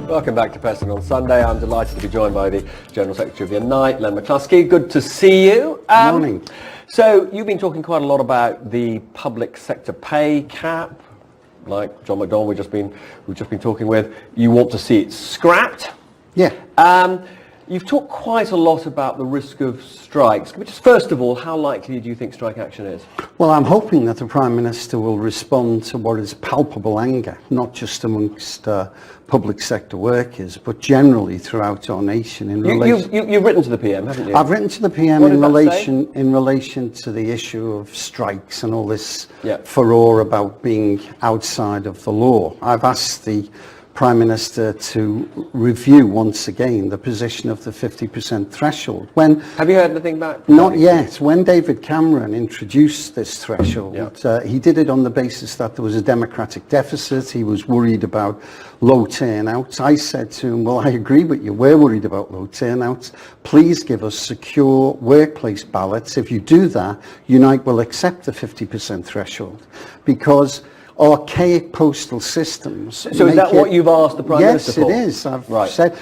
Welcome back to Person on Sunday. I'm delighted to be joined by the General Secretary of the Unite, Len McCluskey. Good to see you. Morning. So you've been talking quite a lot about the public sector pay cap, like John McDonnell we've just been talking with. You want to see it scrapped. Yeah. You've talked quite a lot about the risk of strikes. Just first of all, how likely do you think strike action is? Well, I'm hoping that the Prime Minister will respond to what is palpable anger, not just amongst public sector workers, but generally throughout our nation. You've written to the PM, haven't you? I've written to the PM What in did relation to the issue of strikes and all this furore about being outside of the law. I've asked the Prime Minister to review once again the position of the 50% threshold. Have you heard anything back? Not yet. When David Cameron introduced this threshold, he did it on the basis that there was a democratic deficit. He was worried about low turnouts. I said to him, well, I agree with you. We're worried about low turnouts. Please give us secure workplace ballots. If you do that, Unite will accept the 50% threshold, because archaic postal systems. So is that what you've asked the Prime Minister for? Yes, it is. I've said.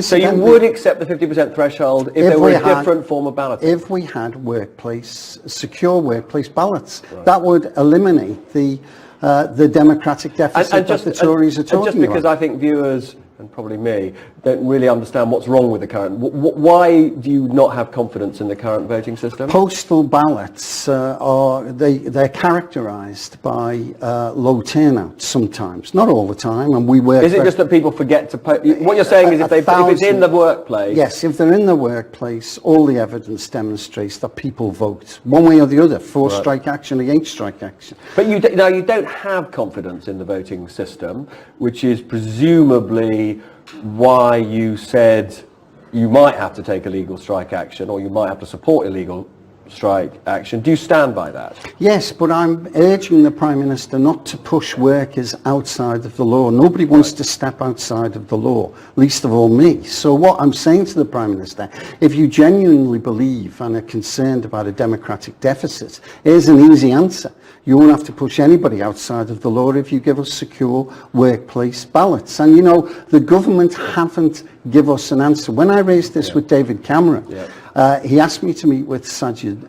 So you would accept the 50% threshold if there were a different form of balloting? If we had secure workplace ballots. Right. That would eliminate the democratic deficit that the Tories are talking about. Just because I think viewers, and probably me, don't really understand what's wrong with the current. Why do you not have confidence in the current voting system? Postal ballots they're characterised by low turnout sometimes, not all the time, and we work. Is it just that people forget to vote? What you're saying is if it's in the workplace. Yes, if they're in the workplace, all the evidence demonstrates that people vote one way or the other for strike action, against strike action. But you don't have confidence in the voting system, which is presumably why you said you might have to take illegal strike action, or you might have to support illegal strike action. Do you stand by that? Yes, but I'm urging the Prime Minister not to push workers outside of the law. Nobody wants to step outside of the law, least of all me. So what I'm saying to the Prime Minister, if you genuinely believe and are concerned about a democratic deficit, here's an easy answer. You won't have to push anybody outside of the law if you give us secure workplace ballots. And you know, the government haven't give us an answer. When I raised this with David Cameron, he asked me to meet with Sajid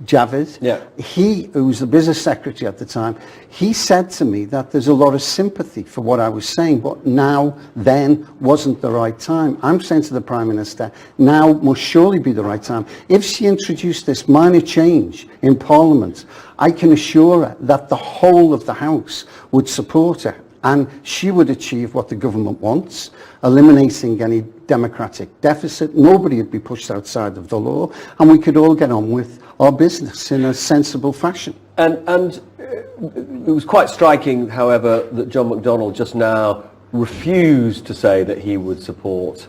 Javid. He, who was the business secretary at the time, he said to me that there's a lot of sympathy for what I was saying, but then wasn't the right time. I'm saying to the Prime Minister, now must surely be the right time. If she introduced this minor change in Parliament, I can assure her that the whole of the House would support her, and she would achieve what the government wants, eliminating any democratic deficit. Nobody would be pushed outside of the law, and we could all get on with our business in a sensible fashion. And it was quite striking, however, that John McDonnell just now refused to say that he would support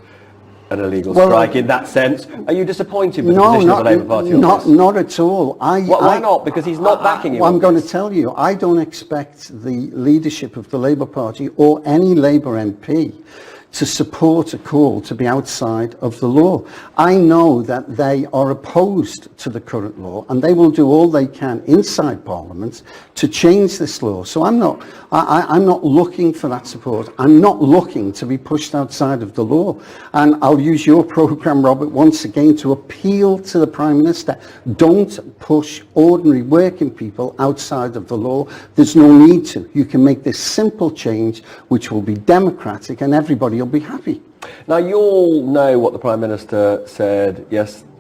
an illegal strike in that sense. Are you disappointed with the position of the Labour Party on this? Not at all. Why not? Because he's not backing you. Well, I'm going to tell you, I don't expect the leadership of the Labour Party or any Labour MP to support a call to be outside of the law. I know that they are opposed to the current law, and they will do all they can inside Parliament to change this law. So I'm not looking for that support. I'm not looking to be pushed outside of the law. And I'll use your programme, Robert, once again to appeal to the Prime Minister. Don't push ordinary working people outside of the law. There's no need to. You can make this simple change, which will be democratic, and everybody will be happy. Now, you all know what the Prime Minister said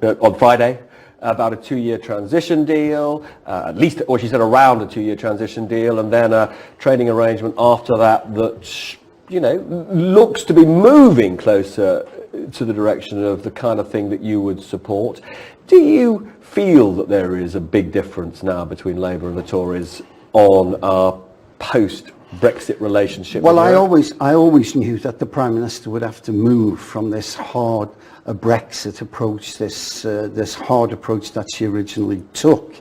on Friday about a 2-year transition deal, at least, or she said around a 2-year transition deal, and then a trading arrangement after that looks to be moving closer to the direction of the kind of thing that you would support. Do you feel that there is a big difference now between Labour and the Tories on our post-Brexit relationship? Well, I always knew that the Prime Minister would have to move from this hard Brexit approach, this hard approach that she originally took.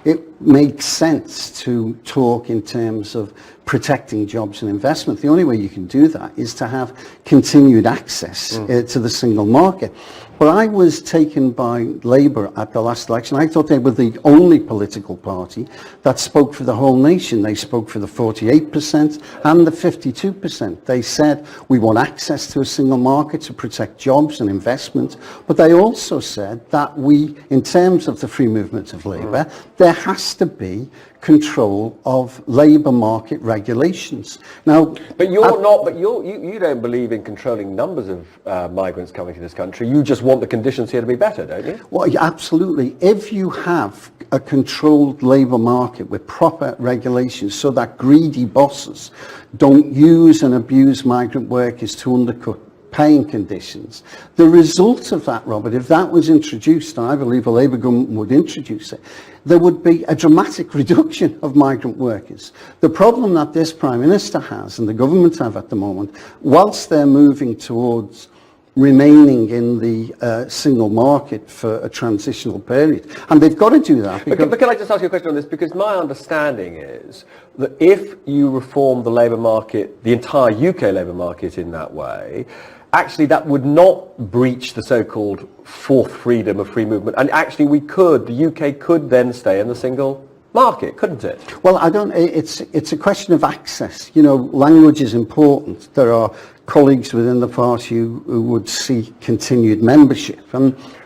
It makes sense to talk in terms of protecting jobs and investment. The only way you can do that is to have continued access to the single market. But I was taken by Labour at the last election. I thought they were the only political party that spoke for the whole nation. They spoke for the 48% and the 52%. They said we want access to a single market to protect jobs and investment. But they also said that we, in terms of the free movement of labour, there has to be control of labour market regulations. Now, but you don't believe in controlling numbers of migrants coming to this country. You just want the conditions here to be better, don't you? Well, yeah, absolutely. If you have a controlled labour market with proper regulations so that greedy bosses don't use and abuse migrant workers to undercut paying conditions, the result of that, Robert, if that was introduced, and I believe a Labour government would introduce it, there would be a dramatic reduction of migrant workers. The problem that this Prime Minister has and the government have at the moment, whilst they're moving towards remaining in the single market for a transitional period, and they've got to do that. But can I just ask you a question on this? Because my understanding is that if you reform the labour market, the entire UK labour market in that way, actually that would not breach the so-called fourth freedom of free movement, and actually the UK could then stay in the single market, couldn't it? Well, it's a question of access. You know, language is important. There are colleagues within the party who would see continued membership.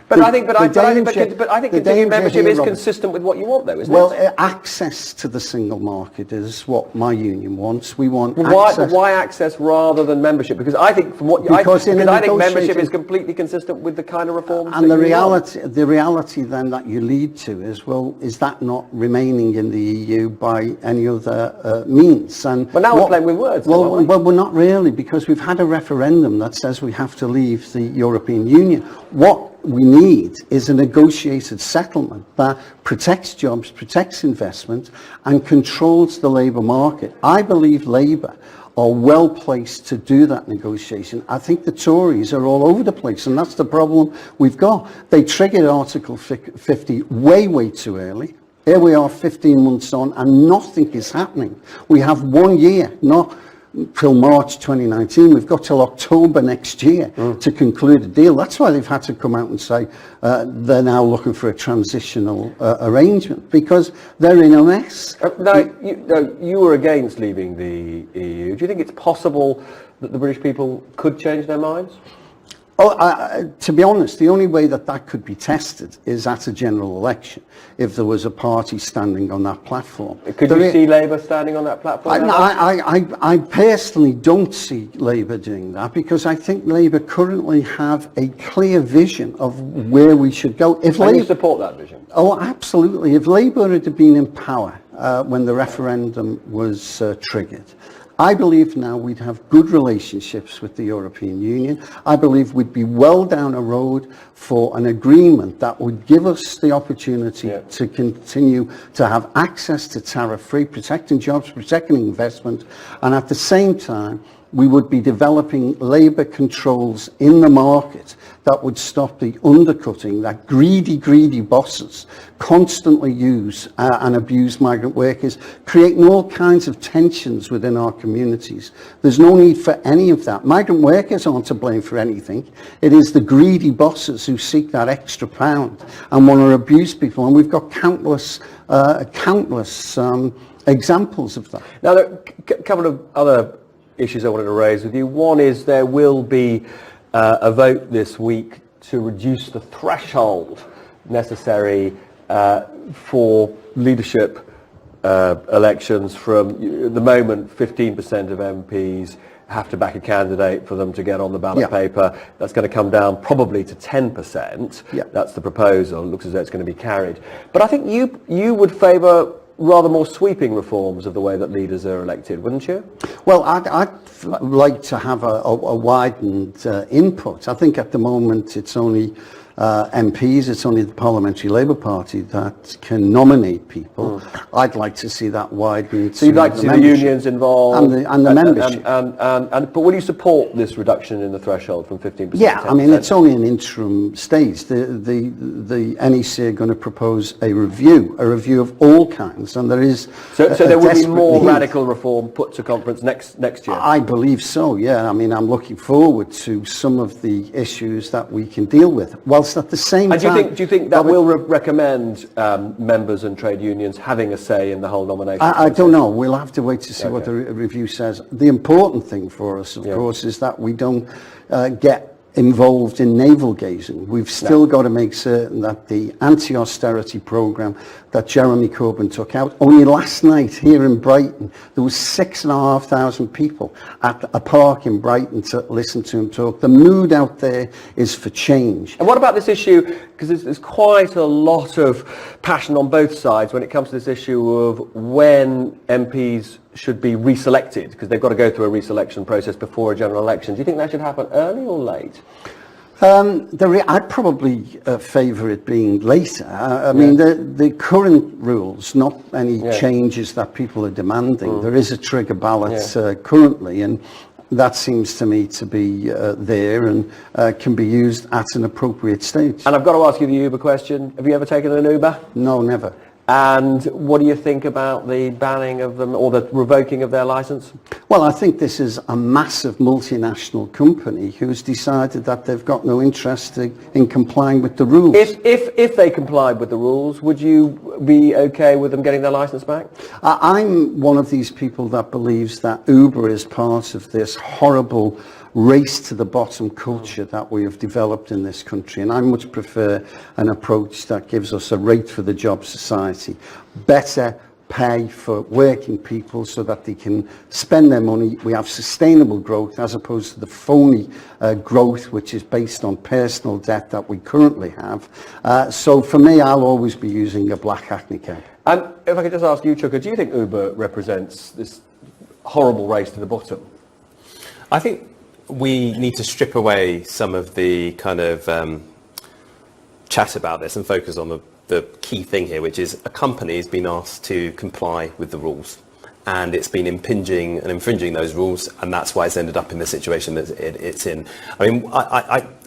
But I think continued membership is consistent with what you want, though, isn't it? Well, access to the single market is what my union wants. We want access. Why access rather than membership? Because I think I think membership is completely consistent with the kind of reforms. And the reality then that you lead to is, well, is that not remaining in the EU by any other means? And but now we're playing with words. Well, we're not really, because we've had a referendum that says we have to leave the European Union. What we need is a negotiated settlement that protects jobs, protects investment, and controls the labour market. I believe Labour are well placed to do that negotiation. I think the Tories are all over the place, and that's the problem we've got. They triggered Article 50 way too early. Here we are 15 months on, and nothing is happening. We have 1 year, not till March 2019, we've got till October next year to conclude a deal. That's why they've had to come out and say they're now looking for a transitional arrangement, because they're in a mess. Now, you were against leaving the EU. Do you think it's possible that the British people could change their minds? To be honest, the only way that could be tested is at a general election, if there was a party standing on that platform. Could you see Labour standing on that platform? I personally don't see Labour doing that, because I think Labour currently have a clear vision of where we should go. And you support that vision? Oh, absolutely. If Labour had been in power when the referendum was triggered, I believe now we'd have good relationships with the European Union. I believe we'd be well down a road for an agreement that would give us the opportunity to continue to have access to tariff-free, protecting jobs, protecting investment, and at the same time we would be developing labour controls in the market that would stop the undercutting that greedy bosses constantly use and abuse migrant workers, creating all kinds of tensions within our communities. There's no need for any of that. Migrant workers aren't to blame for anything. It is the greedy bosses who seek that extra pound and want to abuse people, and we've got countless examples of that. Now, there are a couple of other issues I wanted to raise with you. One is there will be a vote this week to reduce the threshold necessary for leadership elections from the moment 15% of MPs have to back a candidate for them to get on the ballot paper. That's going to come down probably to 10%. That's the proposal. It looks as though it's going to be carried. But I think you would favour rather more sweeping reforms of the way that leaders are elected, wouldn't you? Well, I'd like to have a widened input. I think at the moment it's only MPs, it's only the Parliamentary Labour Party that can nominate people. I'd like to see that widened. So you'd like to see the unions involved and the membership. But will you support this reduction in the threshold from 15%? Yeah, I mean, it's only an interim stage. The NEC are going to propose a review of all kinds, and there is. So there will be more radical reform put to conference next year. I believe so. Yeah, I mean, I'm looking forward to some of the issues that we can deal with, whilst at the same time. Do you think that will recommend members and trade unions having a say in the whole nomination process? I don't know. We'll have to wait to see what the review says. The important thing for us, of course, is that we don't get involved in navel gazing. We've still got to make certain that the anti-austerity programme that Jeremy Corbyn took out, only last night here in Brighton, there was 6,500 people at a park in Brighton to listen to him talk. The mood out there is for change. And what about this issue, because there's quite a lot of passion on both sides when it comes to this issue of when MPs should be reselected, because they've got to go through a reselection process before a general election. Do you think that should happen early or late? I'd probably favour it being later. I mean, the current rules, not any changes that people are demanding. There is a trigger ballot currently, and that seems to me to be there and can be used at an appropriate stage. And I've got to ask you the Uber question. Have you ever taken an Uber? No, never. And what do you think about the banning of them or the revoking of their licence? Well, I think this is a massive multinational company who's decided that they've got no interest in complying with the rules. If they complied with the rules, would you be okay with them getting their licence back? I'm one of these people that believes that Uber is part of this horrible race to the bottom culture that we have developed in this country, and I much prefer an approach that gives us a rate for the job society, better pay for working people so that they can spend their money. We have sustainable growth as opposed to the phony growth which is based on personal debt that we currently have. So for me, I'll always be using a black Hackney cab. And if I could just ask you, Chuka, do you think Uber represents this horrible race to the bottom? I think we need to strip away some of the kind of chat about this and focus on the key thing here, which is a company has been asked to comply with the rules, and it's been impinging and infringing those rules, and that's why it's ended up in the situation that it's in. I mean,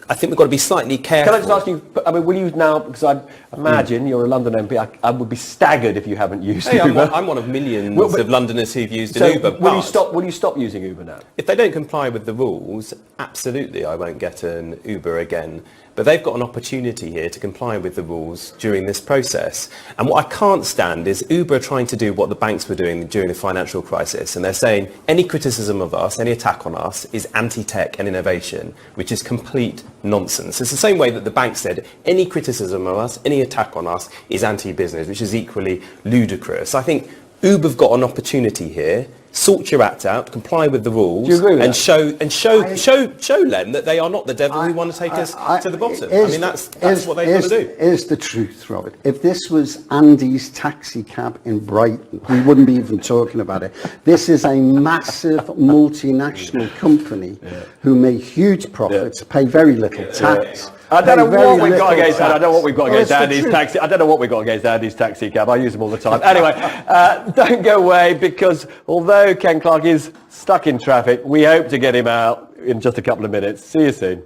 I think we've got to be slightly careful. Can I just ask you, I mean, will you now, because I imagine you're a London MP, I would be staggered if you haven't used Uber. I'm one of millions of Londoners who've used an Uber. Will you stop using Uber now? If they don't comply with the rules, absolutely I won't get an Uber again. But they've got an opportunity here to comply with the rules during this process. And what I can't stand is Uber trying to do what the banks were doing during the financial crisis. And they're saying any criticism of us, any attack on us is anti-tech and innovation, which is complete nonsense. It's the same way that the bank said any criticism of us, any attack on us is anti-business, which is equally ludicrous. I think Uber've got an opportunity here. Sort your act out, comply with the rules, and show Len that they are not the devil who want to take us to the bottom. I mean, that's what they've got to do. Here's the truth, Robert. If this was Andy's taxi cab in Brighton, we wouldn't be even talking about it. This is a massive multinational company who make huge profits, pay very little tax. I don't know what we've got against that. I don't know what we've got against Andy's taxi. I don't know what we've got against Andy's taxi cab. I use them all the time. Anyway, don't go away, because although Ken Clarke is stuck in traffic, we hope to get him out in just a couple of minutes. See you soon.